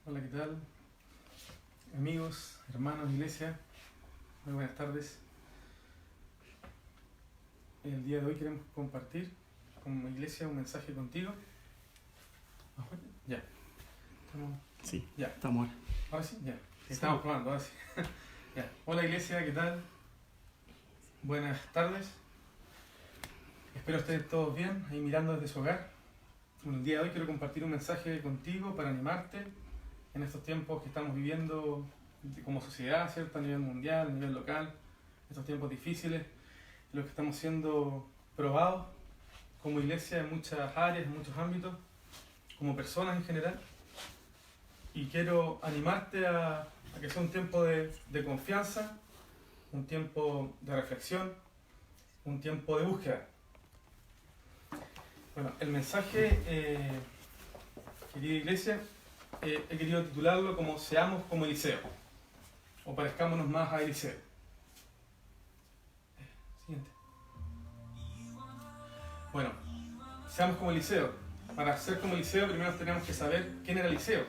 Hola, ¿qué tal? Amigos, hermanos, iglesia, muy buenas tardes. El día de hoy queremos compartir como iglesia un mensaje contigo. Ya. ¿Estamos? Sí, Ya. estamos ahora. Ahora sí, ya. Estamos probando, ahora sí. Ya. Hola, iglesia, ¿qué tal? Buenas tardes. Espero estén todos bien, ahí mirando desde su hogar. Bueno, el día de hoy quiero compartir un mensaje contigo para animarte en estos tiempos que estamos viviendo como sociedad, ¿cierto? A nivel mundial, a nivel local, estos tiempos difíciles, en los que estamos siendo probados como iglesia en muchas áreas, en muchos ámbitos, como personas en general. Y quiero animarte a que sea un tiempo de confianza, un tiempo de reflexión, un tiempo de búsqueda. Bueno, el mensaje, querida iglesia, he querido titularlo como Seamos como Eliseo, o parezcámonos más a Eliseo. Siguiente. Bueno, seamos como Eliseo. Para ser como Eliseo primero tenemos que saber quién era Eliseo,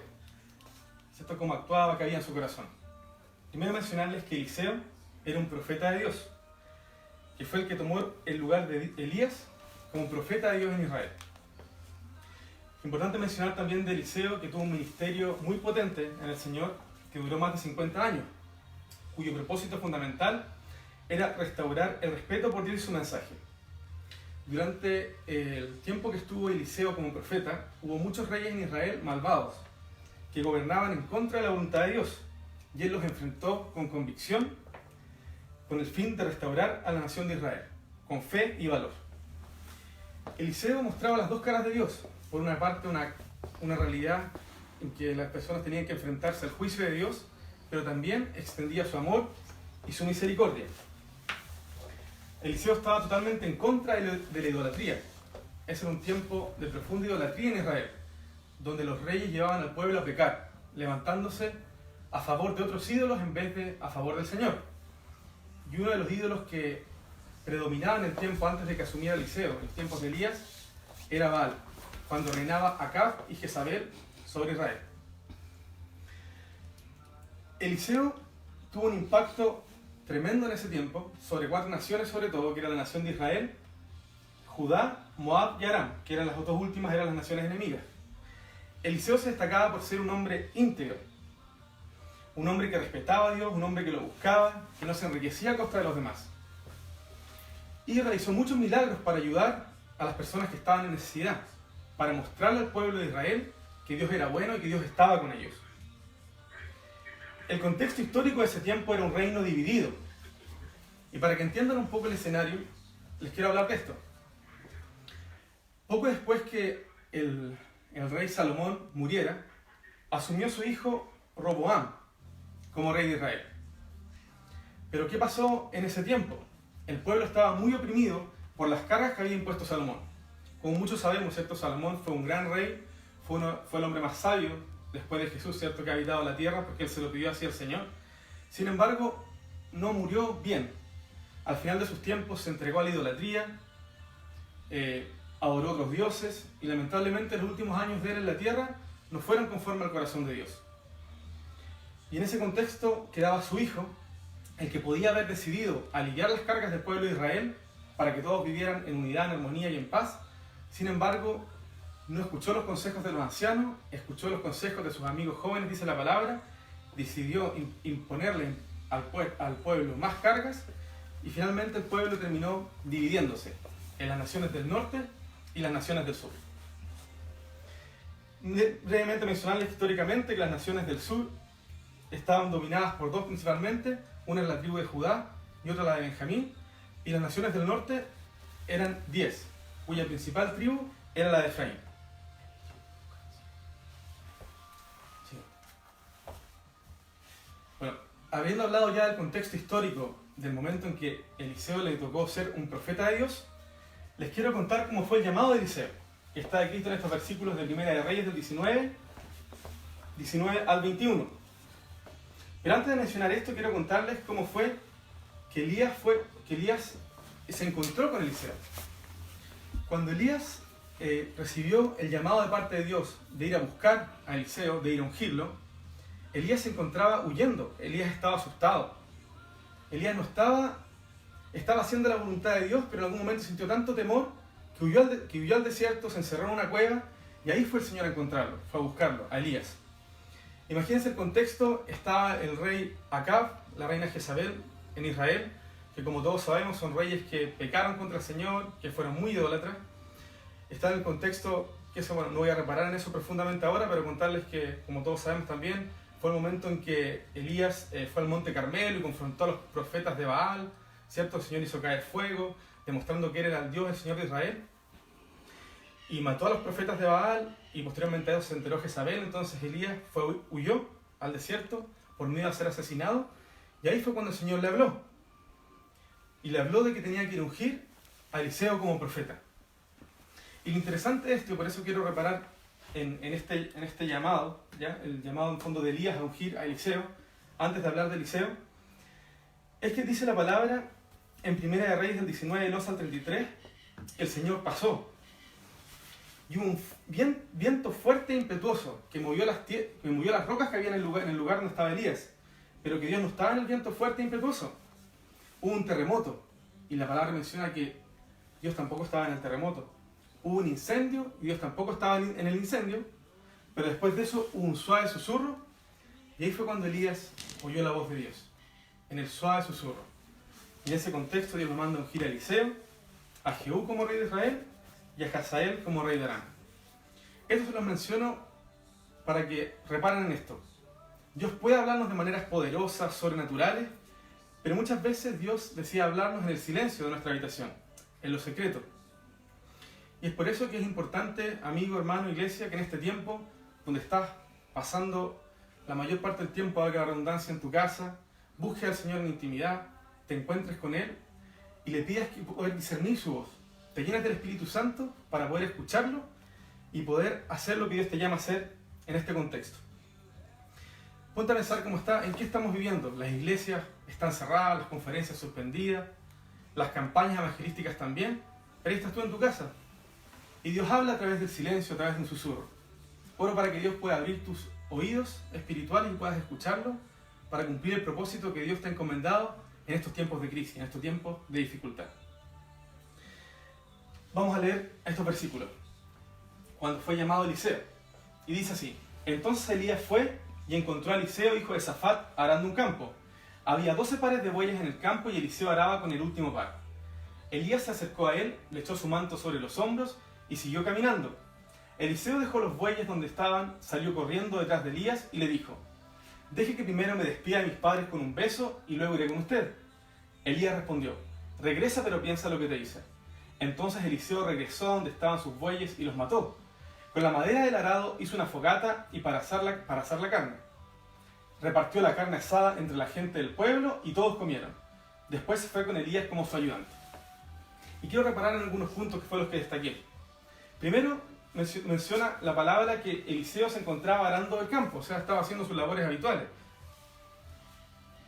¿cierto? Cómo actuaba, qué había en su corazón. Primero mencionarles que Eliseo era un profeta de Dios, que fue el que tomó el lugar de Elías como profeta de Dios en Israel. Importante mencionar también de Eliseo que tuvo un ministerio muy potente en el Señor que duró más de 50 años, cuyo propósito fundamental era restaurar el respeto por Dios y su mensaje. Durante el tiempo que estuvo Eliseo como profeta, hubo muchos reyes en Israel malvados que gobernaban en contra de la voluntad de Dios, y él los enfrentó con convicción con el fin de restaurar a la nación de Israel, con fe y valor. Eliseo mostraba las dos caras de Dios. Por una parte, una realidad en que las personas tenían que enfrentarse al juicio de Dios, pero también extendía su amor y su misericordia. Eliseo estaba totalmente en contra de la idolatría. Ese era un tiempo de profunda idolatría en Israel, donde los reyes llevaban al pueblo a pecar, levantándose a favor de otros ídolos en vez de a favor del Señor. Y uno de los ídolos que predominaba en el tiempo antes de que asumiera Eliseo, en los tiempos de Elías, era Baal, cuando reinaba Acab y Jezabel sobre Israel. Eliseo tuvo un impacto tremendo en ese tiempo sobre 4 naciones, sobre todo, que era la nación de Israel, Judá, Moab y Aram, que eran las dos últimas, eran las naciones enemigas. Eliseo se destacaba por ser un hombre íntegro, un hombre que respetaba a Dios, un hombre que lo buscaba, que no se enriquecía a costa de los demás. Y realizó muchos milagros para ayudar a las personas que estaban en necesidad, para mostrarle al pueblo de Israel que Dios era bueno y que Dios estaba con ellos. El contexto histórico de ese tiempo era un reino dividido. Y para que entiendan un poco el escenario, les quiero hablar de esto. Poco después que el rey Salomón muriera, asumió su hijo Roboam como rey de Israel. Pero ¿qué pasó en ese tiempo? El pueblo estaba muy oprimido por las cargas que había impuesto Salomón. Como muchos sabemos, ¿cierto? Salomón fue un gran rey, fue el hombre más sabio después de Jesús, ¿cierto? Que ha habitado la tierra, porque él se lo pidió así al Señor. Sin embargo, no murió bien. Al final de sus tiempos se entregó a la idolatría, adoró a otros dioses, y lamentablemente los últimos años de él en la tierra no fueron conforme al corazón de Dios. Y en ese contexto quedaba su hijo, el que podía haber decidido aliviar las cargas del pueblo de Israel para que todos vivieran en unidad, en armonía y en paz. Sin embargo, no escuchó los consejos de los ancianos, escuchó los consejos de sus amigos jóvenes, dice la palabra, decidió imponerle al pueblo más cargas, y finalmente el pueblo terminó dividiéndose en las naciones del norte y las naciones del sur. Brevemente mencionarles históricamente que las naciones del sur estaban dominadas por dos principalmente, una es la tribu de Judá y otra la de Benjamín, y las naciones del norte eran 10, cuya principal tribu era la de Efraín. Sí. Bueno, habiendo hablado ya del contexto histórico del momento en que Eliseo le tocó ser un profeta de Dios, les quiero contar cómo fue el llamado de Eliseo, que está escrito en estos versículos de Primera de Reyes del 19 al 21. Pero antes de mencionar esto, quiero contarles cómo fue que Elías se encontró con Eliseo. Cuando Elías recibió el llamado de parte de Dios de ir a buscar a Eliseo, de ir a ungirlo, Elías se encontraba huyendo, Elías estaba asustado. Elías no estaba haciendo la voluntad de Dios, pero en algún momento sintió tanto temor que huyó al desierto, se encerró en una cueva y ahí fue el Señor a encontrarlo, fue a buscarlo, a Elías. Imagínense el contexto, estaba el rey Acab, la reina Jezabel en Israel, que como todos sabemos son reyes que pecaron contra el Señor, que fueron muy idólatras. Está en el contexto, que eso, bueno, no voy a reparar en eso profundamente ahora, pero contarles que, como todos sabemos también, fue el momento en que Elías fue al monte Carmelo y confrontó a los profetas de Baal, ¿cierto? El Señor hizo caer fuego, demostrando que él era el Dios, el Señor de Israel. Y mató a los profetas de Baal, y posteriormente a eso se enteró Jezabel. Entonces Elías huyó al desierto por miedo a ser asesinado, y ahí fue cuando el Señor le habló. Y le habló de que tenía que ungir a Eliseo como profeta. Y lo interesante de esto, y por eso quiero reparar en este llamado, ¿ya? El llamado en fondo de Elías a ungir a Eliseo, antes de hablar de Eliseo, es que dice la palabra en Primera de Reyes del 19 del 11 al 33, que el Señor pasó. Y hubo un viento fuerte e impetuoso que movió las rocas que había en el lugar donde estaba Elías. Pero que Dios no estaba en el viento fuerte e impetuoso. Hubo un terremoto. Y la palabra menciona que Dios tampoco estaba en el terremoto. Hubo un incendio y Dios tampoco estaba en el incendio. Pero después de eso hubo un suave susurro. Y ahí fue cuando Elías oyó la voz de Dios. En el suave susurro. Y en ese contexto Dios lo manda a ungir a Eliseo, a Jehú como rey de Israel y a Hazael como rey de Aram. Esto se los menciono para que reparen en esto. Dios puede hablarnos de maneras poderosas, sobrenaturales, pero muchas veces Dios decide hablarnos en el silencio de nuestra habitación, en lo secreto. Y es por eso que es importante, amigo, hermano, iglesia, que en este tiempo, donde estás pasando la mayor parte del tiempo, valga la redundancia, en tu casa, busques al Señor en intimidad, te encuentres con Él y le pidas que poder discernir su voz. Te llenas del Espíritu Santo para poder escucharlo y poder hacer lo que Dios te llama a hacer en este contexto. Ponte a pensar cómo está, en qué estamos viviendo. Las iglesias están cerradas, las conferencias suspendidas, las campañas evangelísticas también, pero ahí estás tú en tu casa. Y Dios habla a través del silencio, a través de un susurro. Oro para que Dios pueda abrir tus oídos espirituales y puedas escucharlo para cumplir el propósito que Dios te ha encomendado en estos tiempos de crisis, en estos tiempos de dificultad. Vamos a leer estos versículos. Cuando fue llamado Eliseo. Y dice así: Entonces Elías fue y encontró a Eliseo, hijo de Safat, arando un campo. Había 12 pares de bueyes en el campo y Eliseo araba con el último par. Elías se acercó a él, le echó su manto sobre los hombros y siguió caminando. Eliseo dejó los bueyes donde estaban, salió corriendo detrás de Elías y le dijo: Deje que primero me despida de mis padres con un beso y luego iré con usted. Elías respondió: Regresa, pero piensa lo que te dice. Entonces Eliseo regresó a donde estaban sus bueyes y los mató. Con la madera del arado hizo una fogata y para asar la carne. Repartió la carne asada entre la gente del pueblo y todos comieron. Después se fue con Elías como su ayudante. Y quiero reparar en algunos puntos que fueron los que destaqué. Primero, menciona la palabra que Eliseo se encontraba arando el campo, o sea, estaba haciendo sus labores habituales.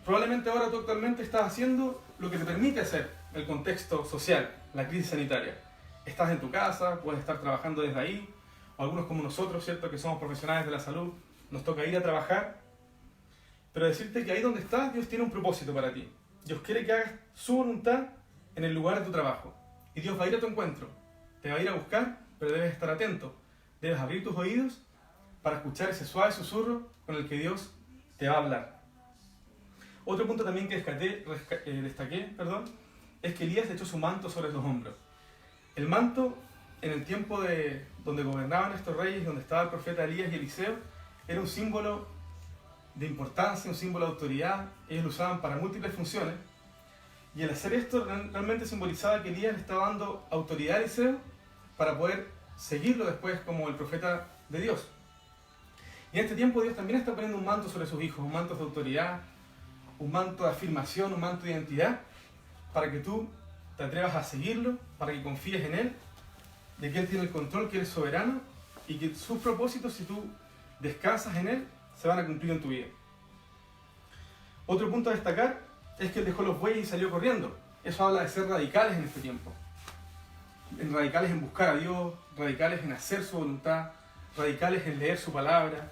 Probablemente ahora tú actualmente estás haciendo lo que te permite hacer el contexto social, la crisis sanitaria. Estás en tu casa, puedes estar trabajando desde ahí, o algunos como nosotros, ¿cierto?, que somos profesionales de la salud, nos toca ir a trabajar. Pero decirte que ahí donde estás, Dios tiene un propósito para ti. Dios quiere que hagas su voluntad en el lugar de tu trabajo. Y Dios va a ir a tu encuentro, te va a ir a buscar, pero debes estar atento. Debes abrir tus oídos para escuchar ese suave susurro con el que Dios te va a hablar. Otro punto también que destaqué, es que Elías le echó su manto sobre los hombros. El manto, en el tiempo donde gobernaban estos reyes, donde estaba el profeta Elías y Eliseo, era un símbolo de importancia, un símbolo de autoridad. Ellos lo usaban para múltiples funciones. Y al hacer esto, realmente simbolizaba que Elías le estaba dando autoridad a Eliseo para poder seguirlo después como el profeta de Dios. Y en este tiempo Dios también está poniendo un manto sobre sus hijos, un manto de autoridad, un manto de afirmación, un manto de identidad, para que tú te atrevas a seguirlo, para que confíes en Él, de que Él tiene el control, que Él es soberano, y que sus propósitos, si tú descansas en Él, se van a cumplir en tu vida. Otro punto a destacar es que Él dejó los bueyes y salió corriendo. Eso habla de ser radicales en este tiempo. Radicales en buscar a Dios, radicales en hacer su voluntad, radicales en leer su palabra.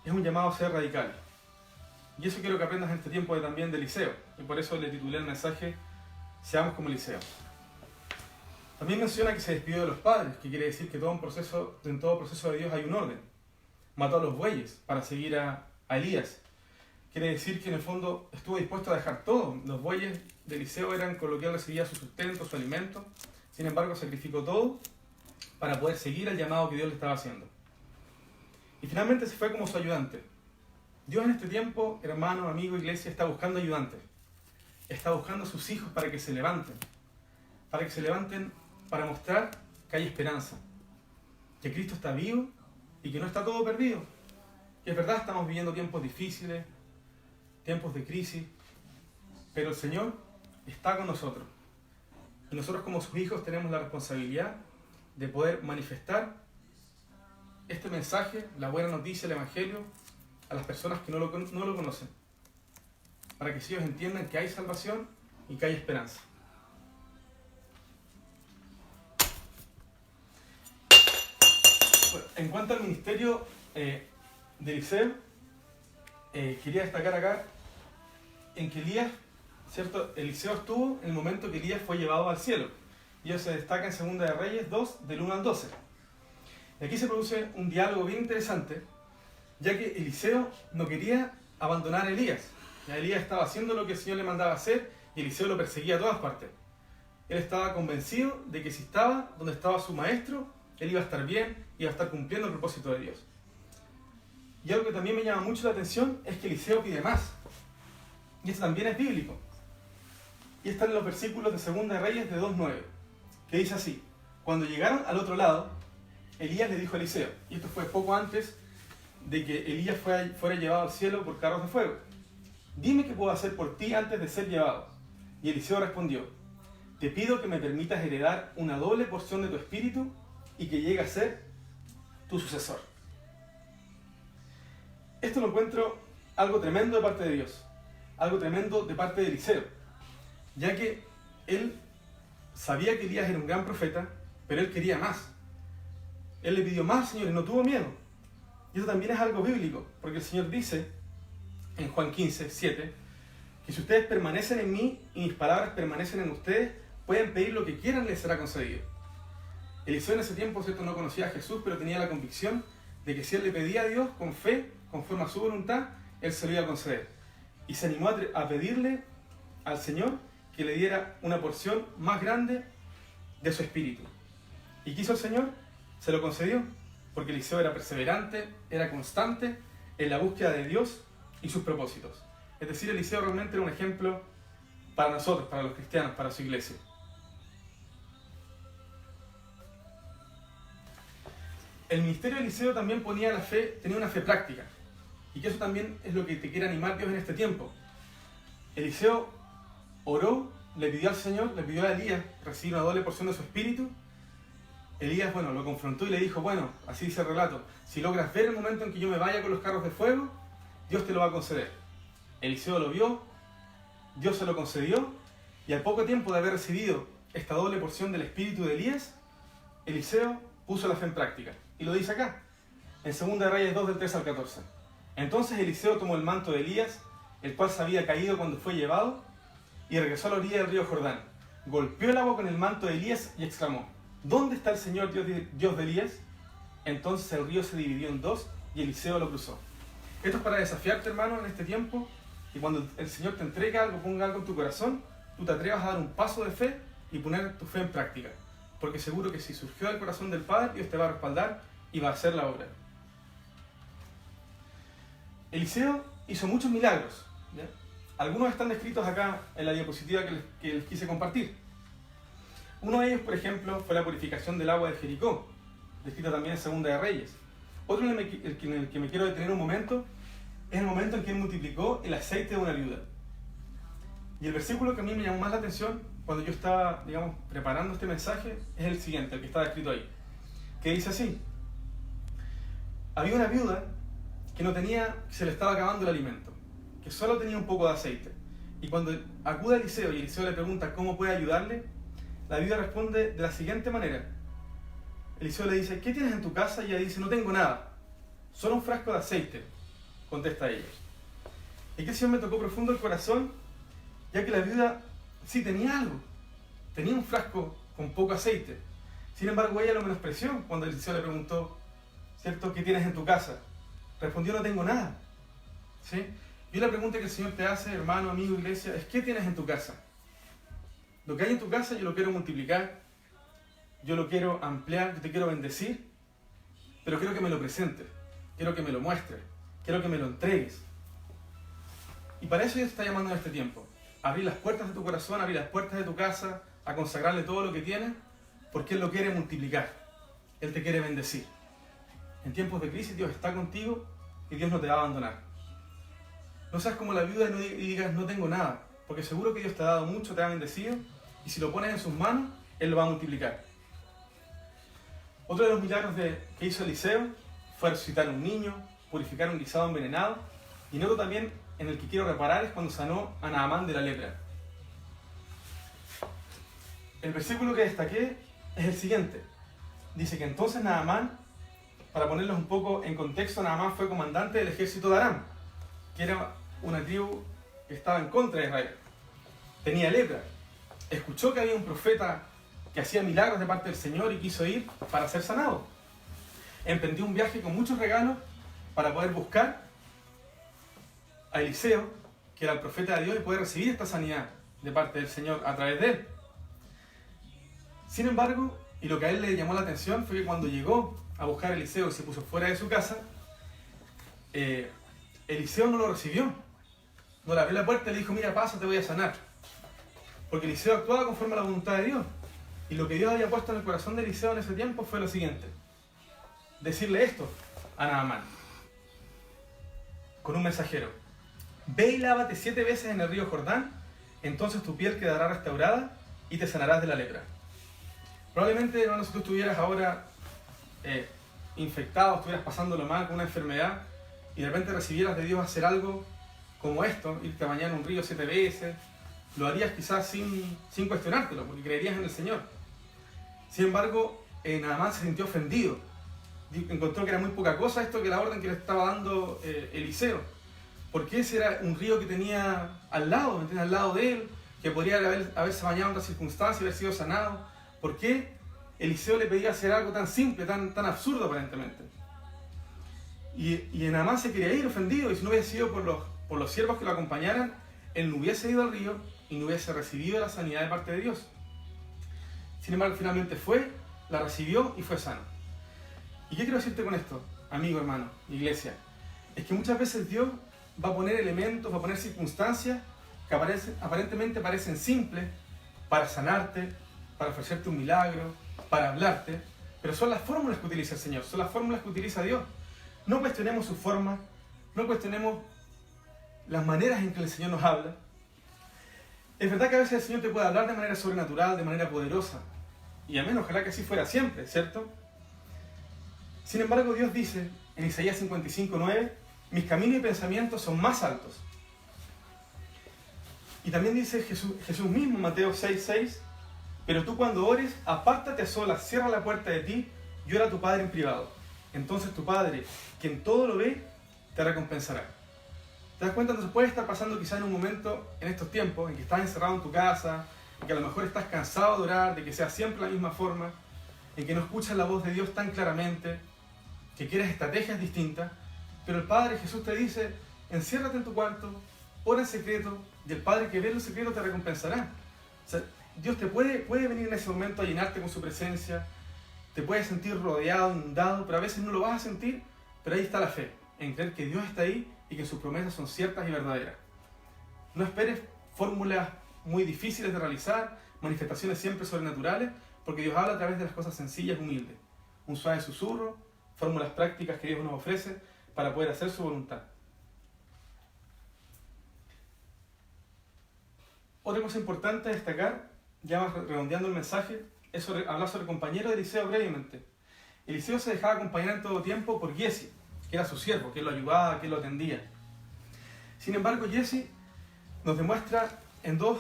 es un llamado a ser radical. Y eso quiero que aprendas en este tiempo también de Eliseo. Y por eso le titulé el mensaje Seamos como Eliseo. También menciona que se despidió de los padres, que quiere decir que en todo proceso de Dios hay un orden. Mató a los bueyes para seguir a Elías. Quiere decir que en el fondo estuvo dispuesto a dejar todo. Los bueyes de Eliseo eran con lo que él recibía su sustento, su alimento. Sin embargo, sacrificó todo para poder seguir el llamado que Dios le estaba haciendo. Y finalmente se fue como su ayudante. Dios en este tiempo, hermano, amigo, iglesia, está buscando ayudantes. Está buscando a sus hijos para que se levanten. Para que se levanten para mostrar que hay esperanza. Que Cristo está vivo y que no está todo perdido. Que es verdad, estamos viviendo tiempos difíciles, tiempos de crisis, pero el Señor está con nosotros. Y nosotros como sus hijos tenemos la responsabilidad de poder manifestar este mensaje, la buena noticia, el Evangelio, a las personas que no lo conocen, para que ellos entiendan que hay salvación y que hay esperanza. Bueno, en cuanto al ministerio de Eliseo, quería destacar acá en que Elías, ¿cierto? Eliseo estuvo en el momento que Elías fue llevado al cielo. Y eso se destaca en 2 de Reyes 2, del 1 al 12. Y aquí se produce un diálogo bien interesante, ya que Eliseo no quería abandonar a Elías. Ya Elías estaba haciendo lo que el Señor le mandaba hacer y Eliseo lo perseguía a todas partes. Él estaba convencido de que si estaba donde estaba su maestro, él iba a estar bien, iba a estar cumpliendo el propósito de Dios. Y algo que también me llama mucho la atención es que Eliseo pide más. Y esto también es bíblico. Y está en los versículos de 2 de Reyes de 2.9, que dice así: cuando llegaron al otro lado, Elías le dijo a Eliseo, y esto fue poco antes de que Elías fuera llevado al cielo por carros de fuego: dime qué puedo hacer por ti antes de ser llevado. Y Eliseo respondió: te pido que me permitas heredar una doble porción de tu espíritu y que llegue a ser tu sucesor. Esto lo encuentro algo tremendo de parte de Dios, algo tremendo de parte de Eliseo, ya que él sabía que Elías era un gran profeta, pero él quería más. Él le pidió más al Señor y no tuvo miedo. Y eso también es algo bíblico, porque el Señor dice en Juan 15, 7, que si ustedes permanecen en mí y mis palabras permanecen en ustedes, pueden pedir lo que quieran y les será concedido. Eliseo en ese tiempo, ¿cierto?, no conocía a Jesús, pero tenía la convicción de que si él le pedía a Dios con fe, conforme a su voluntad, él se lo iba a conceder. Y se animó a pedirle al Señor que le diera una porción más grande de su espíritu. ¿Y qué hizo el Señor? Se lo concedió, porque Eliseo era perseverante, era constante en la búsqueda de Dios y sus propósitos. Es decir, Eliseo realmente era un ejemplo para nosotros, para los cristianos, para su iglesia. El ministerio de Eliseo también tenía una fe práctica. Y que eso también es lo que te quiere animar Dios en este tiempo. Eliseo oró, le pidió al Señor, le pidió a Elías recibir una doble porción de su espíritu. Elías, lo confrontó y le dijo, así dice el relato, si logras ver el momento en que yo me vaya con los carros de fuego, Dios te lo va a conceder. Eliseo lo vio, Dios se lo concedió, y al poco tiempo de haber recibido esta doble porción del espíritu de Elías, Eliseo puso la fe en práctica. Y lo dice acá, en 2 de Reyes 2, del 3 al 14. Entonces Eliseo tomó el manto de Elías, el cual se había caído cuando fue llevado, y regresó a la orilla del río Jordán. Golpeó el agua con el manto de Elías y exclamó, ¿dónde está el Señor Dios de Elías? Entonces el río se dividió en dos y Eliseo lo cruzó. Esto es para desafiarte, hermano, en este tiempo, y cuando el Señor te entrega algo, ponga algo en tu corazón, tú te atrevas a dar un paso de fe y poner tu fe en práctica. Porque seguro que si surgió del corazón del Padre, Dios te va a respaldar y va a hacer la obra. Eliseo hizo muchos milagros, ¿ya? Algunos están descritos acá en la diapositiva que les quise compartir. Uno de ellos, por ejemplo, fue la purificación del agua de Jericó, descrita también en 2 de Reyes. Otro en el que me quiero detener un momento es el momento en que él multiplicó el aceite de una viuda. Y el versículo que a mí me llamó más la atención cuando yo estaba, preparando este mensaje es el siguiente, el que está escrito ahí, que dice así: había una viuda que se le estaba acabando el alimento, que solo tenía un poco de aceite. Y cuando acude a Eliseo y Eliseo le pregunta cómo puede ayudarle, la viuda responde de la siguiente manera. Eliseo le dice, ¿qué tienes en tu casa? Y ella dice, no tengo nada, solo un frasco de aceite, contesta ella. Y que el Señor me tocó profundo el corazón, ya que la viuda sí tenía algo. Tenía un frasco con poco aceite. Sin embargo, ella lo menospreció cuando Eliseo le preguntó, ¿cierto?, ¿qué tienes en tu casa? Respondió, no tengo nada. ¿Sí? Y la pregunta que el Señor te hace, hermano, amigo, iglesia, es ¿qué tienes en tu casa? Lo que hay en tu casa yo lo quiero multiplicar, yo lo quiero ampliar, yo te quiero bendecir, pero quiero que me lo presentes, quiero que me lo muestres, quiero que me lo entregues. Y para eso Dios te está llamando en este tiempo. Abrir las puertas de tu corazón, abrir las puertas de tu casa, a consagrarle todo lo que tienes, porque Él lo quiere multiplicar. Él te quiere bendecir. En tiempos de crisis Dios está contigo y Dios no te va a abandonar. No seas como la viuda y digas no tengo nada, porque seguro que Dios te ha dado mucho, te ha bendecido, y si lo pones en sus manos, Él lo va a multiplicar. Otro de los milagros que hizo Eliseo fue resucitar a un niño, purificar un guisado envenenado, y otro también en el que quiero reparar es cuando sanó a Naamán de la lepra. El versículo que destaqué es el siguiente. Dice que entonces Naamán, para ponerlos un poco en contexto, Naamán fue comandante del ejército de Aram, que era una tribu que estaba en contra de Israel. Tenía lepra. Escuchó que había un profeta que hacía milagros de parte del Señor y quiso ir para ser sanado. Emprendió un viaje con muchos regalos para poder buscar a Eliseo, que era el profeta de Dios, y poder recibir esta sanidad de parte del Señor a través de él. Sin embargo, y lo que a él le llamó la atención fue que cuando llegó a buscar a Eliseo y se puso fuera de su casa, Eliseo no lo recibió. No le abrió la puerta y le dijo, mira, pasa, te voy a sanar. Porque Eliseo actuaba conforme a la voluntad de Dios. Y lo que Dios había puesto en el corazón de Eliseo en ese tiempo fue lo siguiente. Decirle esto a Naamán, con un mensajero. Ve y lávate 7 veces en el río Jordán, entonces tu piel quedará restaurada y te sanarás de la lepra. Probablemente, hermano, si tú estuvieras ahora infectado, estuvieras pasándolo mal con una enfermedad y de repente recibieras de Dios hacer algo como esto, irte a bañar en un río 7 veces, lo harías quizás sin cuestionártelo, porque creerías en el Señor. Sin embargo, Naamán se sintió ofendido. Encontró que era muy poca cosa esto que la orden que le estaba dando Eliseo. Porque ese era un río que tenía al lado, al lado de él, que podría haberse bañado en otras circunstancias y haber sido sanado. ¿Por qué Eliseo le pedía hacer algo tan simple, tan absurdo aparentemente? Y Naamán se quería ir ofendido, y si no hubiese sido por los siervos que lo acompañaran, él no hubiese ido al río y no hubiese recibido la sanidad de parte de Dios. Sin embargo, finalmente fue, la recibió y fue sano. ¿Y qué quiero decirte con esto, amigo, hermano, iglesia? Es que muchas veces Dios va a poner elementos, va a poner circunstancias que aparentemente parecen simples para sanarte, para ofrecerte un milagro, para hablarte, pero son las fórmulas que utiliza el Señor, son las fórmulas que utiliza Dios. No cuestionemos sus formas, no cuestionemos las maneras en que el Señor nos habla. Es verdad que a veces el Señor te puede hablar de manera sobrenatural, de manera poderosa, y amén, ojalá que así fuera siempre, ¿cierto? Sin embargo, Dios dice en Isaías 55:9, mis caminos y pensamientos son más altos. Y también dice Jesús mismo en Mateo 6:6, pero tú cuando ores, apártate a solas, cierra la puerta de ti y ora a tu Padre en privado. Entonces tu Padre, quien todo lo ve, te recompensará. ¿Te das cuenta? Entonces puede estar pasando quizás en un momento, en estos tiempos, en que estás encerrado en tu casa, en que a lo mejor estás cansado de orar, de que sea siempre la misma forma, en que no escuchas la voz de Dios tan claramente, que quieres estrategias distintas, pero el Padre Jesús te dice, enciérrate en tu cuarto, ora en secreto, y el Padre que ve en el secreto te recompensará. O sea, Dios te puede venir en ese momento a llenarte con su presencia, te puedes sentir rodeado, inundado, pero a veces no lo vas a sentir, pero ahí está la fe, en creer que Dios está ahí y que sus promesas son ciertas y verdaderas. No esperes fórmulas muy difíciles de realizar, manifestaciones siempre sobrenaturales, porque Dios habla a través de las cosas sencillas y humildes. Un suave susurro, fórmulas prácticas que Dios nos ofrece para poder hacer su voluntad. Otra cosa importante a destacar, ya redondeando el mensaje, es hablar sobre el compañero de Eliseo brevemente. Eliseo se dejaba acompañar en todo tiempo por Giesi, que era su siervo, que lo ayudaba, que lo atendía. Sin embargo, Giesi nos demuestra en 2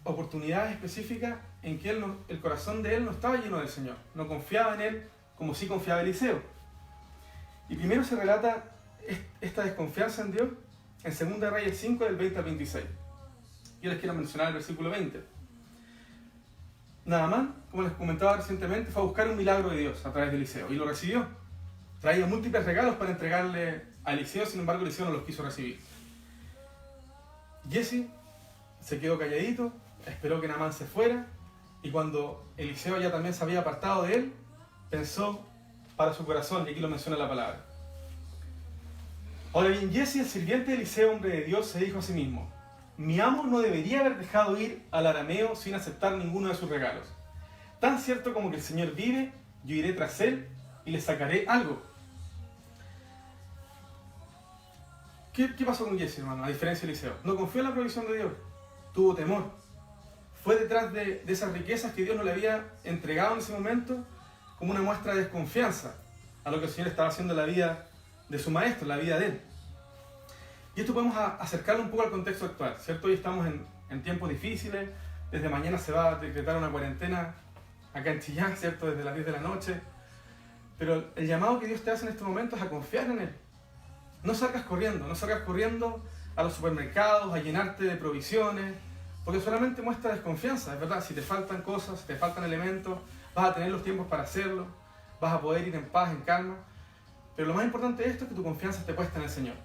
oportunidades específicas en que el corazón de él no estaba lleno del Señor, no confiaba en él como sí confiaba Eliseo. Y primero se relata esta desconfianza en Dios en 2 Reyes 5, del 20 al 26. Yo les quiero mencionar el versículo 20. Naamán, como les comentaba recientemente, fue a buscar un milagro de Dios a través de Eliseo y lo recibió. Traía múltiples regalos para entregarle a Eliseo, sin embargo Eliseo no los quiso recibir. Giezi se quedó calladito, esperó que Naamán se fuera, y cuando Eliseo ya también se había apartado de él, pensó para su corazón, y aquí lo menciona la palabra. Ahora bien, Giezi, el sirviente de Eliseo, hombre de Dios, se dijo a sí mismo: mi amo no debería haber dejado ir al arameo sin aceptar ninguno de sus regalos. Tan cierto como que el Señor vive, yo iré tras él y le sacaré algo. ¿Qué pasó con Giezi, hermano? A diferencia de Eliseo, no confió en la provisión de Dios, tuvo temor. Fue detrás de esas riquezas que Dios no le había entregado en ese momento como una muestra de desconfianza a lo que el Señor estaba haciendo en la vida de su maestro, en la vida de él. Y esto podemos acercarlo un poco al contexto actual, ¿cierto? Hoy estamos en tiempos difíciles, desde mañana se va a decretar una cuarentena acá en Chillán, ¿cierto? Desde las 10 de la noche. Pero el llamado que Dios te hace en este momento es a confiar en Él. No salgas corriendo a los supermercados, a llenarte de provisiones, porque solamente muestra desconfianza, es verdad. Si te faltan cosas, si te faltan elementos, vas a tener los tiempos para hacerlo, vas a poder ir en paz, en calma. Pero lo más importante de esto es que tu confianza esté puesta en el Señor.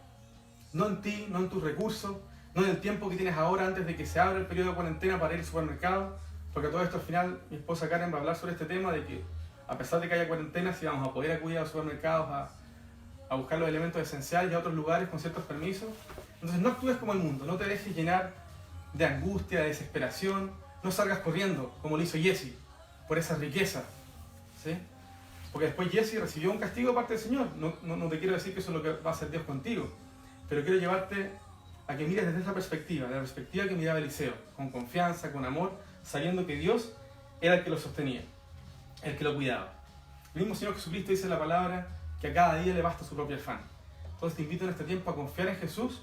No en ti, no en tus recursos, no en el tiempo que tienes ahora antes de que se abra el periodo de cuarentena para ir al supermercado, porque todo esto al final mi esposa Karen va a hablar sobre este tema de que a pesar de que haya cuarentena, sí vamos a poder acudir a los supermercados a buscar los elementos esenciales y a otros lugares con ciertos permisos. Entonces no actúes como el mundo, no te dejes llenar de angustia, de desesperación, no salgas corriendo como lo hizo Giezi por esa riqueza, ¿sí? Porque después Giezi recibió un castigo de parte del Señor. No te quiero decir que eso es lo que va a hacer Dios contigo, pero quiero llevarte a que mires desde esa perspectiva, de la perspectiva que miraba Eliseo, con confianza, con amor, sabiendo que Dios era el que lo sostenía, el que lo cuidaba. El mismo Señor Jesucristo dice en la palabra que a cada día le basta su propio afán. Entonces te invito en este tiempo a confiar en Jesús,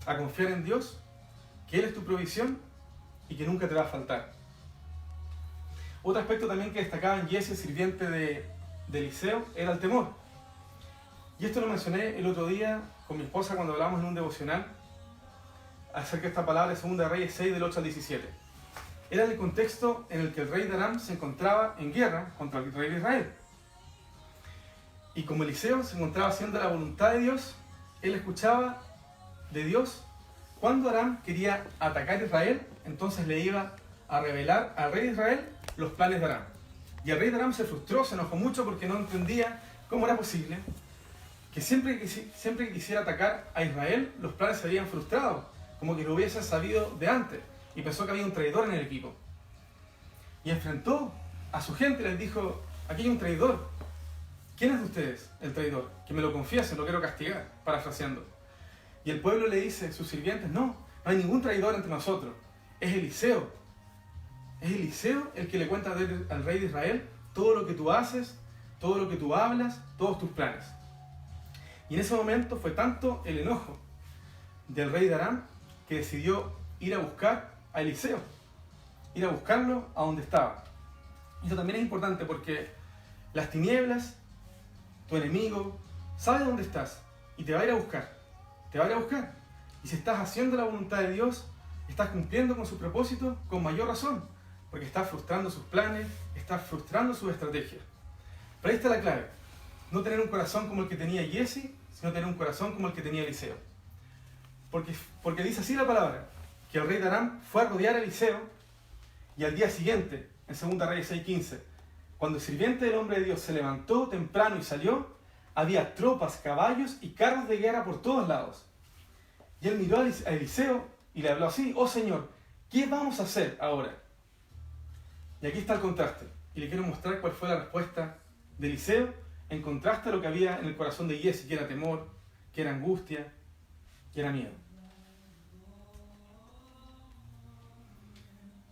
a confiar en Dios, que Él es tu provisión y que nunca te va a faltar. Otro aspecto también que destacaba en Giezi, el sirviente de Eliseo, era el temor. Y esto lo mencioné el otro día con mi esposa cuando hablamos en un devocional acerca de esta palabra de 2 Reyes 6, del 8 al 17. Era el contexto en el que el rey de Aram se encontraba en guerra contra el rey de Israel. Y como Eliseo se encontraba haciendo la voluntad de Dios, él escuchaba de Dios cuando Aram quería atacar a Israel, entonces le iba a revelar al rey de Israel los planes de Aram. Y el rey de Aram se frustró, se enojó mucho porque no entendía cómo era posible que siempre que quisiera atacar a Israel, los planes se habían frustrado, como que lo hubiese sabido de antes, y pensó que había un traidor en el equipo. Y enfrentó a su gente y les dijo: aquí hay un traidor. ¿Quién es de ustedes el traidor? Que me lo confiese, lo quiero castigar, parafraseando. Y el pueblo le dice, sus sirvientes: no hay ningún traidor entre nosotros, es Eliseo. Es Eliseo el que le cuenta al rey de Israel todo lo que tú haces, todo lo que tú hablas, todos tus planes. Y en ese momento fue tanto el enojo del rey de Aram que decidió ir a buscar a Eliseo, ir a buscarlo a donde estaba. Y esto también es importante porque las tinieblas, tu enemigo, sabe dónde estás y te va a ir a buscar, te va a ir a buscar. Y si estás haciendo la voluntad de Dios, estás cumpliendo con su propósito con mayor razón, porque estás frustrando sus planes, estás frustrando sus estrategias. Pero ahí está la clave: no tener un corazón como el que tenía Giezi, sino tener un corazón como el que tenía Eliseo. Porque dice así la palabra, que el rey de Aram fue a rodear a Eliseo, y al día siguiente, en 2 Reyes 6:15, cuando el sirviente del hombre de Dios se levantó temprano y salió, había tropas, caballos y carros de guerra por todos lados. Y él miró a Eliseo y le habló así: oh Señor, ¿qué vamos a hacer ahora? Y aquí está el contraste. Y le quiero mostrar cuál fue la respuesta de Eliseo en contraste a lo que había en el corazón de Giezi, que era temor, que era angustia, que era miedo.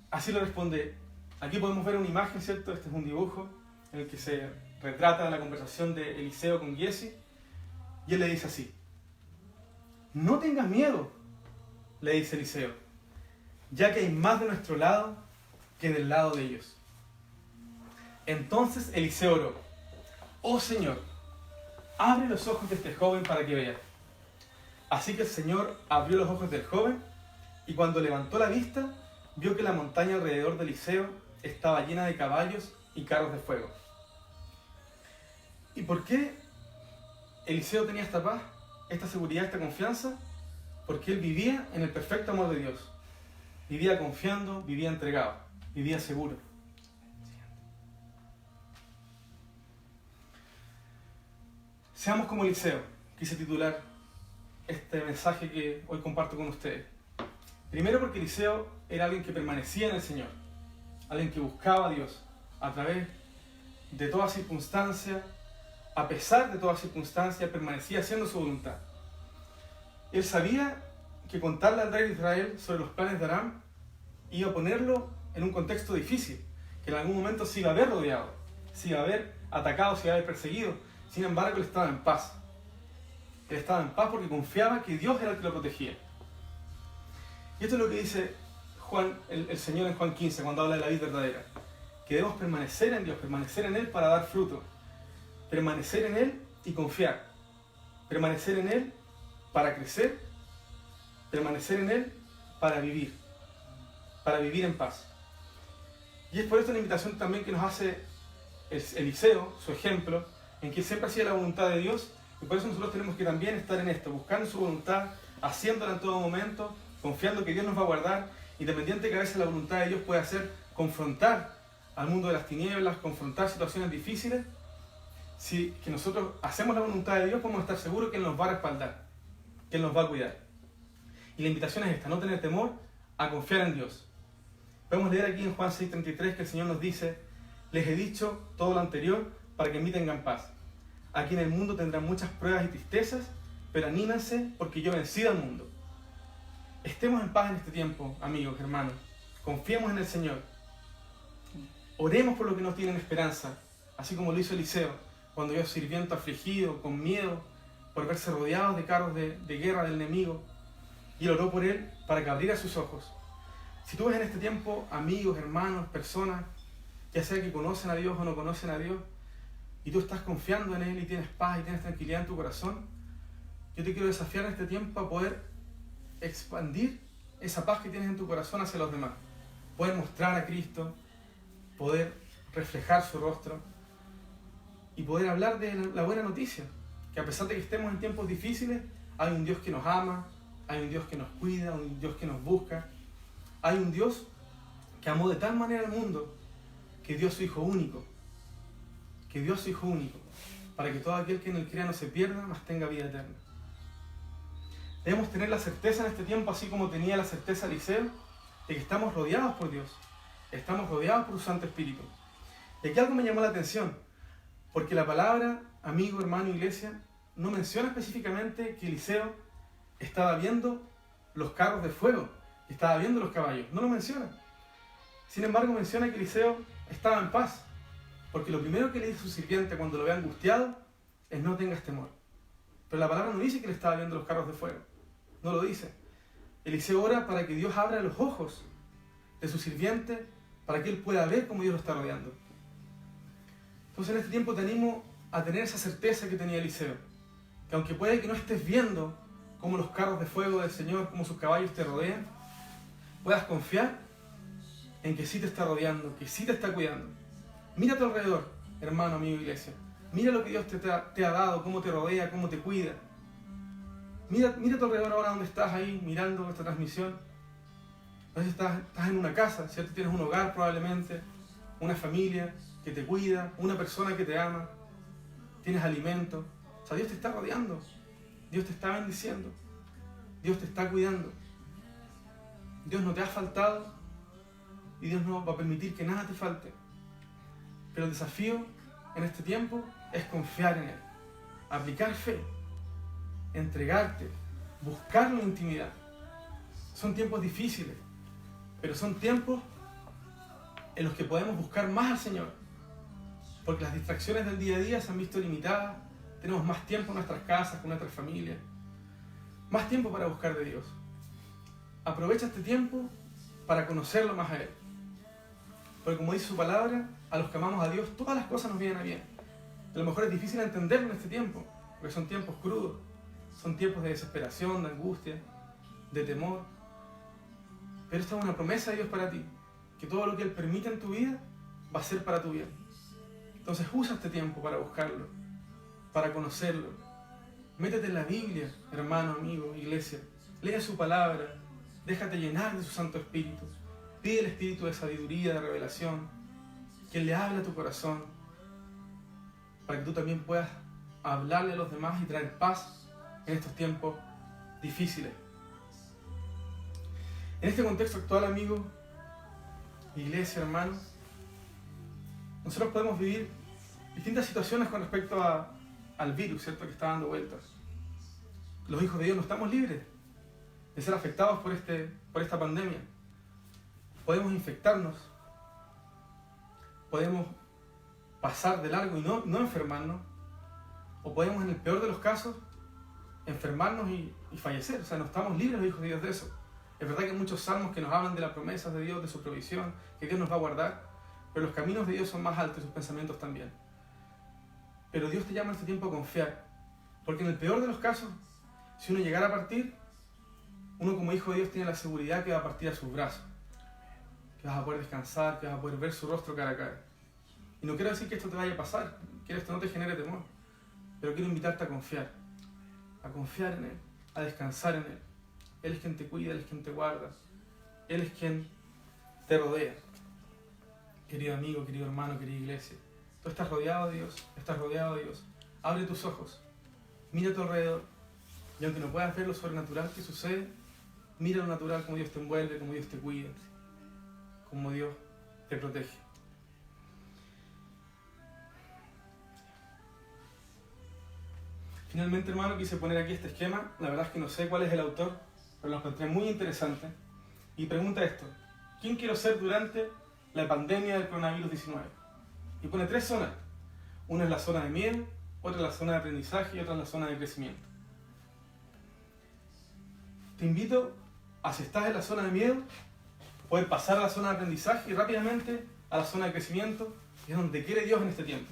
Así lo responde. Aquí podemos ver una imagen, ¿cierto? Este es un dibujo en el que se retrata la conversación de Eliseo con Giezi. Y él le dice así: no tengas miedo, le dice Eliseo, ya que hay más de nuestro lado que del lado de ellos. Entonces Eliseo oró: oh Señor, abre los ojos de este joven para que vea. Así que el Señor abrió los ojos del joven, y cuando levantó la vista, vio que la montaña alrededor de Eliseo estaba llena de caballos y carros de fuego. ¿Y por qué Eliseo tenía esta paz, esta seguridad, esta confianza? Porque él vivía en el perfecto amor de Dios. Vivía confiando, vivía entregado, vivía seguro. Seamos como Eliseo, quise titular este mensaje que hoy comparto con ustedes. Primero porque Eliseo era alguien que permanecía en el Señor, alguien que buscaba a Dios a través de toda circunstancia, a pesar de toda circunstancia, permanecía haciendo su voluntad. Él sabía que contarle al rey de Israel sobre los planes de Aram iba a ponerlo en un contexto difícil, que en algún momento se iba a ver rodeado, se iba a ver atacado, se iba a ver perseguido. Sin embargo, él estaba en paz. Él estaba en paz porque confiaba que Dios era el que lo protegía. Y esto es lo que dice Juan, el Señor en Juan 15, cuando habla de la vida verdadera. Que debemos permanecer en Dios, permanecer en Él para dar fruto. Permanecer en Él y confiar. Permanecer en Él para crecer. Permanecer en Él para vivir. Para vivir en paz. Y es por esto la invitación también que nos hace Eliseo, su ejemplo, en que siempre hacía la voluntad de Dios, y por eso nosotros tenemos que también estar en esto, buscando su voluntad, haciéndola en todo momento, confiando que Dios nos va a guardar, independiente que a veces la voluntad de Dios pueda ser confrontar al mundo de las tinieblas, confrontar situaciones difíciles. Si que nosotros hacemos la voluntad de Dios, podemos estar seguros que Él nos va a respaldar, que Él nos va a cuidar. Y la invitación es esta, no tener temor, a confiar en Dios. Podemos leer aquí en Juan 6:33 que el Señor nos dice: les he dicho todo lo anterior para que en mí tengan paz. Aquí en el mundo tendrán muchas pruebas y tristezas, pero anímense porque yo vencí al mundo. Estemos en paz en este tiempo, amigos, hermanos. Confiemos en el Señor. Oremos por lo que nos tienen esperanza, así como lo hizo Eliseo, cuando vio a su sirviente afligido, con miedo, por verse rodeados de carros de guerra del enemigo. Y él oró por él para que abriera sus ojos. Si tú ves en este tiempo amigos, hermanos, personas, ya sea que conocen a Dios o no conocen a Dios, y tú estás confiando en Él y tienes paz y tienes tranquilidad en tu corazón, yo te quiero desafiar en este tiempo a poder expandir esa paz que tienes en tu corazón hacia los demás. Poder mostrar a Cristo, poder reflejar su rostro y poder hablar de la buena noticia, que a pesar de que estemos en tiempos difíciles, hay un Dios que nos ama, hay un Dios que nos cuida, un Dios que nos busca, hay un Dios que amó de tal manera al mundo que dio a su Hijo único, para que todo aquel que en Él crea no se pierda, mas tenga vida eterna. Debemos tener la certeza en este tiempo, así como tenía la certeza Eliseo, de que estamos rodeados por Dios, estamos rodeados por su Santo Espíritu. Y aquí algo me llamó la atención, porque la palabra, amigo, hermano, iglesia, no menciona específicamente que Eliseo estaba viendo los carros de fuego, estaba viendo los caballos, no lo menciona. Sin embargo, menciona que Eliseo estaba en paz, porque lo primero que le dice a su sirviente cuando lo ve angustiado es: no tengas temor. Pero la palabra no dice que le estaba viendo los carros de fuego, no lo dice. Eliseo ora para que Dios abra los ojos de su sirviente, para que él pueda ver cómo Dios lo está rodeando. Entonces en este tiempo te animo a tener esa certeza que tenía Eliseo, que aunque puede que no estés viendo cómo los carros de fuego del Señor, cómo sus caballos te rodean, puedas confiar en que sí te está rodeando, que sí te está cuidando. Mira a tu alrededor, hermano, amigo, iglesia. Mira lo que Dios te ha dado, cómo te rodea, cómo te cuida. Mira a tu alrededor ahora donde estás ahí mirando esta transmisión. A veces estás en una casa, ¿cierto? Tienes un hogar probablemente, una familia que te cuida, una persona que te ama, tienes alimento. O sea, Dios te está rodeando, Dios te está bendiciendo, Dios te está cuidando. Dios no te ha faltado y Dios no va a permitir que nada te falte. Pero el desafío en este tiempo es confiar en Él, aplicar fe, entregarte, buscarlo en intimidad. Son tiempos difíciles, pero son tiempos en los que podemos buscar más al Señor, porque las distracciones del día a día se han visto limitadas. Tenemos más tiempo en nuestras casas, con nuestras familias, más tiempo para buscar de Dios. Aprovecha este tiempo para conocerlo más a Él, porque como dice su palabra, a los que amamos a Dios todas las cosas nos vienen a bien. A lo mejor es difícil entenderlo en este tiempo, porque son tiempos crudos, son tiempos de desesperación, de angustia, de temor. Pero esta es una promesa de Dios para ti, que todo lo que Él permite en tu vida va a ser para tu bien. Entonces usa este tiempo para buscarlo, para conocerlo. Métete en la Biblia, hermano, amigo, iglesia. Lee su palabra, déjate llenar de su Santo Espíritu. Pide el Espíritu de sabiduría, de revelación, que Él le hable a tu corazón, para que tú también puedas hablarle a los demás y traer paz en estos tiempos difíciles. En este contexto actual, amigo, iglesia, hermano, nosotros podemos vivir distintas situaciones con respecto al virus, ¿cierto?, que está dando vueltas. Los hijos de Dios no estamos libres de ser afectados por esta pandemia. Podemos infectarnos, podemos pasar de largo y no enfermarnos, o podemos, en el peor de los casos, enfermarnos y fallecer. O sea, no estamos libres los hijos de Dios de eso. Es verdad que hay muchos salmos que nos hablan de las promesas de Dios, de su provisión, que Dios nos va a guardar, pero los caminos de Dios son más altos y sus pensamientos también. Pero Dios te llama en este tiempo a confiar, porque en el peor de los casos, si uno llegara a partir, uno como hijo de Dios tiene la seguridad que va a partir a sus brazos, que vas a poder descansar, que vas a poder ver su rostro cara a cara. Y no quiero decir que esto te vaya a pasar, que esto no te genere temor, pero quiero invitarte a confiar en Él, a descansar en Él. Él es quien te cuida, Él es quien te guarda, Él es quien te rodea. Querido amigo, querido hermano, querida iglesia, tú estás rodeado de Dios, Abre tus ojos, mira a tu alrededor, y aunque no puedas ver lo sobrenatural que sucede, mira lo natural, como Dios te envuelve, como Dios te cuida, como Dios te protege. Finalmente, hermano, quise poner aquí este esquema. La verdad es que no sé cuál es el autor, pero lo encontré muy interesante. Y pregunta esto: ¿quién quiero ser durante la pandemia del coronavirus 19? Y pone 3 zonas. Una es la zona de miedo, otra es la zona de aprendizaje y otra es la zona de crecimiento. Te invito a, si estás en la zona de miedo, poder pasar a la zona de aprendizaje y rápidamente a la zona de crecimiento, que es donde quiere Dios en este tiempo.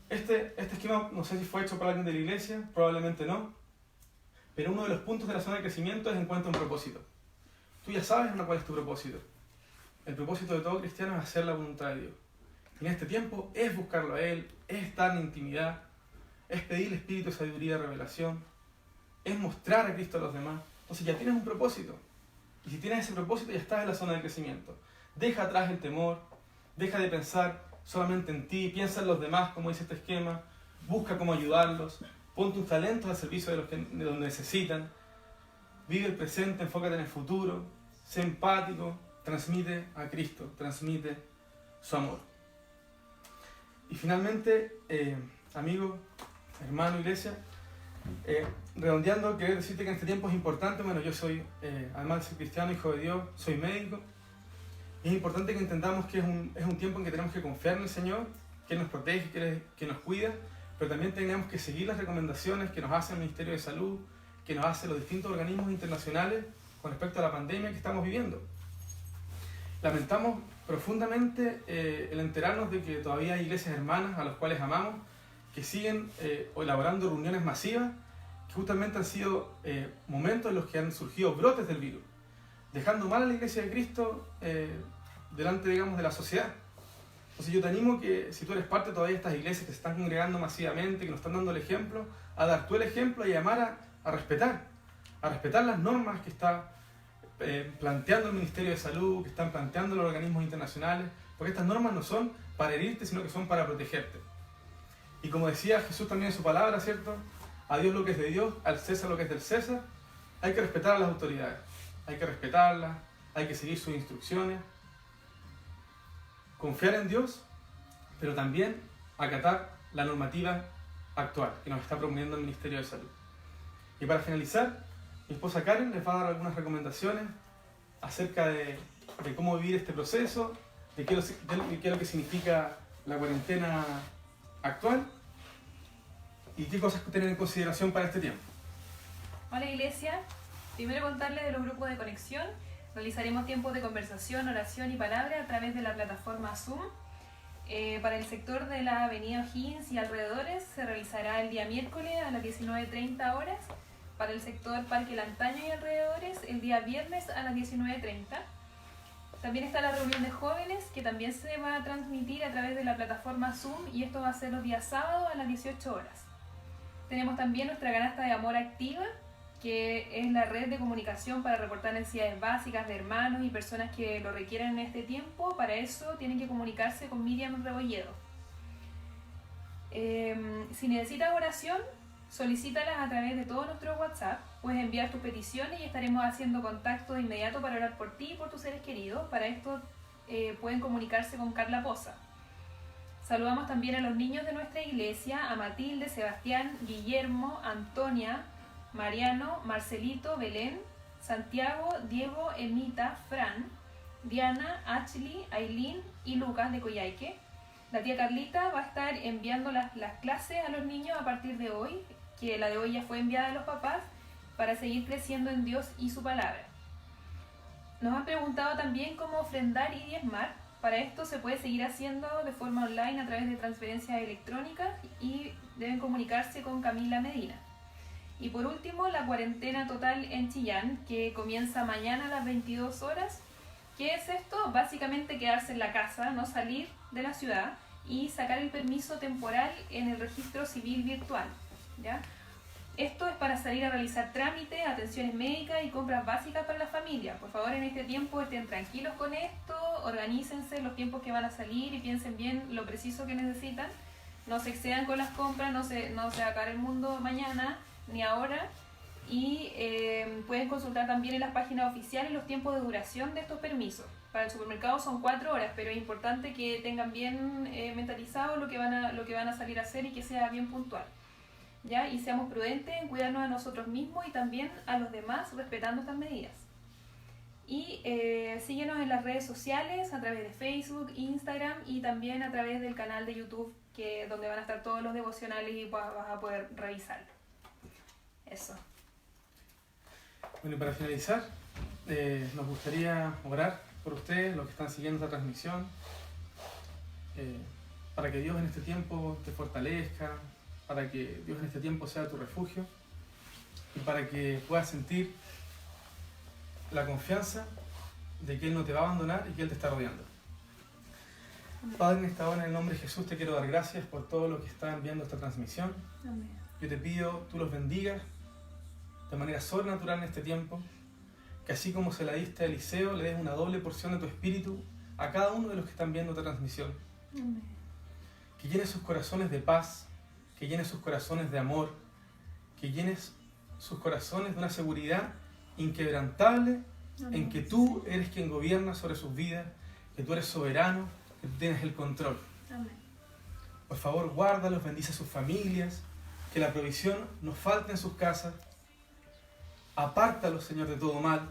Este esquema no sé si fue hecho para alguien de la iglesia, probablemente no, pero uno de los puntos de la zona de crecimiento es encuentra un propósito. Tú ya sabes cuál es tu propósito. El propósito de todo cristiano es hacer la voluntad de Dios. Y en este tiempo es buscarlo a Él, es estar en intimidad, es pedirle espíritu de sabiduría y revelación, es mostrar a Cristo a los demás. Entonces ya tienes un propósito. Y si tienes ese propósito ya estás en la zona de crecimiento. Deja atrás el temor, deja de pensar solamente en ti, piensa en los demás, como dice este esquema, busca cómo ayudarlos, pon tus talentos al servicio de los que lo necesitan, vive el presente, enfócate en el futuro, sé empático, transmite a Cristo, transmite su amor. Y finalmente, amigo, hermano, iglesia, redondeando, quería decirte que en este tiempo es importante. Bueno, yo soy, además de ser cristiano, hijo de Dios, soy médico. Y es importante que entendamos que es un tiempo en que tenemos que confiar en el Señor, que nos protege, que nos cuida, pero también tenemos que seguir las recomendaciones que nos hace el Ministerio de Salud, que nos hacen los distintos organismos internacionales con respecto a la pandemia que estamos viviendo. Lamentamos profundamente el enterarnos de que todavía hay iglesias hermanas a las cuales amamos, que siguen elaborando reuniones masivas, que justamente han sido momentos en los que han surgido brotes del virus, dejando mal a la Iglesia de Cristo delante, digamos, de la sociedad. Entonces yo te animo que, si tú eres parte todavía de estas iglesias que se están congregando masivamente, que nos están dando el ejemplo, a dar tú el ejemplo y a llamar a respetar las normas que está planteando el Ministerio de Salud, que están planteando los organismos internacionales, porque estas normas no son para herirte, sino que son para protegerte. Y como decía Jesús también en su palabra, ¿cierto? A Dios lo que es de Dios, al César lo que es del César. Hay que respetar a las autoridades, hay que respetarlas, hay que seguir sus instrucciones, confiar en Dios, pero también acatar la normativa actual que nos está proponiendo el Ministerio de Salud. Y para finalizar, mi esposa Karen les va a dar algunas recomendaciones acerca de cómo vivir este proceso, de qué es lo que significa la cuarentena actual y qué cosas tener en consideración para este tiempo. Hola iglesia, primero contarles de los grupos de conexión. Realizaremos tiempos de conversación, oración y palabra a través de la plataforma Zoom. Para el sector de la avenida O'Higgins y alrededores se realizará el día miércoles a las 19:30 horas. Para el sector Parque Lantaño y alrededores el día viernes a las 19:30. También está la reunión de jóvenes que también se va a transmitir a través de la plataforma Zoom y esto va a ser los días sábados a las 18 horas. Tenemos también nuestra canasta de amor activa, que es la red de comunicación para reportar necesidades básicas de hermanos y personas que lo requieren en este tiempo. Para eso tienen que comunicarse con Miriam Rebolledo. Si necesitas oración, solicítalas a través de todo nuestro WhatsApp. Puedes enviar tus peticiones y estaremos haciendo contacto de inmediato para orar por ti y por tus seres queridos. Para esto pueden comunicarse con Carla Poza. Saludamos también a los niños de nuestra iglesia, a Matilde, Sebastián, Guillermo, Antonia, Mariano, Marcelito, Belén, Santiago, Diego, Emita, Fran, Diana, Ashley, Aileen y Lucas de Coyhaique. La tía Carlita va a estar enviando las clases a los niños a partir de hoy, que la de hoy ya fue enviada a los papás, para seguir creciendo en Dios y su palabra. Nos han preguntado también cómo ofrendar y diezmar. Para esto se puede seguir haciendo de forma online a través de transferencias electrónicas y deben comunicarse con Camila Medina. Y por último, la cuarentena total en Chillán, que comienza mañana a las 22 horas. ¿Qué es esto? Básicamente quedarse en la casa, no salir de la ciudad y sacar el permiso temporal en el registro civil virtual, ¿ya? Esto es para salir a realizar trámites, atenciones médicas y compras básicas para la familia. Por favor, en este tiempo estén tranquilos con esto, organícense los tiempos que van a salir y piensen bien lo preciso que necesitan. No se excedan con las compras, no se va a acabar el mundo mañana ni ahora. Y pueden consultar también en las páginas oficiales los tiempos de duración de estos permisos. Para el supermercado son 4 horas, pero es importante que tengan bien mentalizado lo que van a salir a hacer y que sea bien puntual, ¿ya? Y seamos prudentes en cuidarnos a nosotros mismos y también a los demás respetando estas medidas. Y síguenos en las redes sociales a través de Facebook, Instagram y también a través del canal de YouTube, donde van a estar todos los devocionales y vas a poder revisarlo. Eso. Bueno, y para finalizar, nos gustaría orar por ustedes, los que están siguiendo esta transmisión, para que Dios en este tiempo te fortalezca, para que Dios en este tiempo sea tu refugio y para que puedas sentir la confianza de que Él no te va a abandonar y que Él te está rodeando. Padre, en esta hora, en el nombre de Jesús, te quiero dar gracias por todo lo que están viendo esta transmisión. Amén. Yo te pido, tú los bendigas de manera sobrenatural en este tiempo, que así como se la diste a Eliseo, le des una doble porción de tu espíritu a cada uno de los que están viendo esta transmisión. Amén. Que llenes sus corazones de paz, que llenes sus corazones de amor, que llenes sus corazones de una seguridad inquebrantable en que tú eres quien gobierna sobre sus vidas, que tú eres soberano, que tú tienes el control. Amén. Por favor, guárdalos, bendice a sus familias, que la provisión no falte en sus casas. Apártalos, Señor, de todo mal.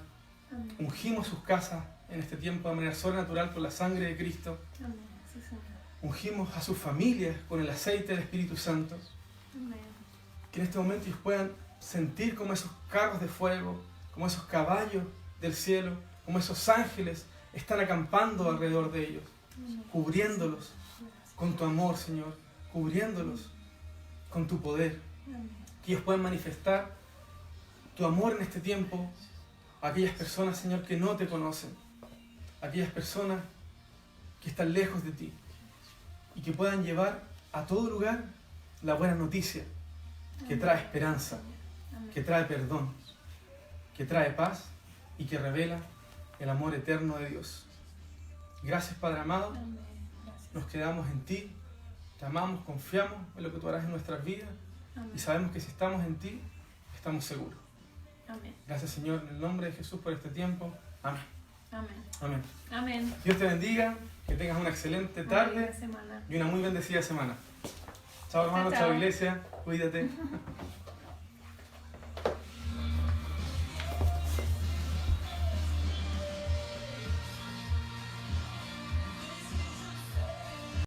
Amén. Ungimos sus casas en este tiempo de manera sobrenatural por la sangre de Cristo. Amén. Sí, Señor. Ungimos a sus familias con el aceite del Espíritu Santo. Amén. Que en este momento ellos puedan sentir como esos carros de fuego, como esos caballos del cielo, como esos ángeles están acampando alrededor de ellos, cubriéndolos con tu amor, Señor, cubriéndolos con tu poder. Amén. Que ellos puedan manifestar tu amor en este tiempo a aquellas personas, Señor, que no te conocen, a aquellas personas que están lejos de ti, y que puedan llevar a todo lugar la buena noticia que trae esperanza, que trae perdón, que trae paz y que revela el amor eterno de Dios. Gracias, Padre amado. Amén. Gracias. Nos quedamos en ti, te amamos, confiamos en lo que tú harás en nuestras vidas Amén. y sabemos que si estamos en ti, estamos seguros. Amén. Gracias, Señor, en el nombre de Jesús por este tiempo. Amén. Amén. Amén. Amén. Dios te bendiga, que tengas una excelente tarde Buena semana. y una muy bendecida semana. Chao, hermano, Chao, chao, chao. iglesia, cuídate.